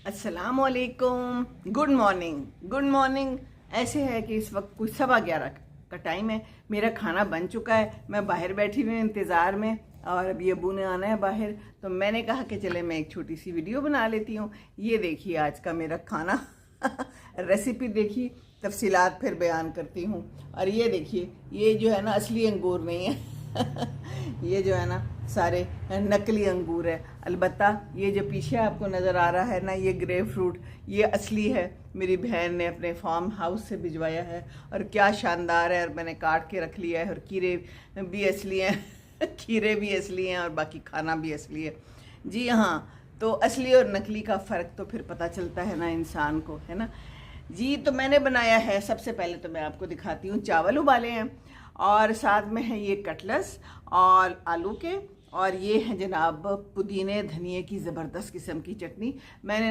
अस्सलामुअलैकुम, good morning. Good morning. ऐसे है कि इस वक्त कुछ 11:15 का टाइम है। मेरा खाना बन चुका है, मैं बाहर बैठी हुई हूँ इंतज़ार में, और अभी अबू ने आना है बाहर, तो मैंने कहा कि चले मैं एक छोटी सी वीडियो बना लेती हूँ। ये देखिए आज का मेरा खाना रेसिपी देखिए, तफसीलात फिर बयान करती हूँ। और ये देखिए, ये जो है ना असली अंगूर नहीं है ये जो है ना सारे नकली अंगूर है। अलबत्ता ये जो पीछे आपको नज़र आ रहा है ना, ये ग्रेप फ्रूट, ये असली है। मेरी बहन ने अपने फार्म हाउस से भिजवाया है और क्या शानदार है, और मैंने काट के रख लिया है। और खीरे भी असली हैं खीरे भी असली हैं और बाकी खाना भी असली है। जी हाँ, तो असली और नकली का फ़र्क तो फिर पता चलता है ना इंसान को, है ना जी। तो मैंने बनाया है, सबसे पहले तो मैं आपको दिखाती हूँ, चावल उबाले हैं और साथ में है ये कटलस और आलू के, और ये है जनाब पुदीने धनिए की ज़बरदस्त किस्म की चटनी। मैंने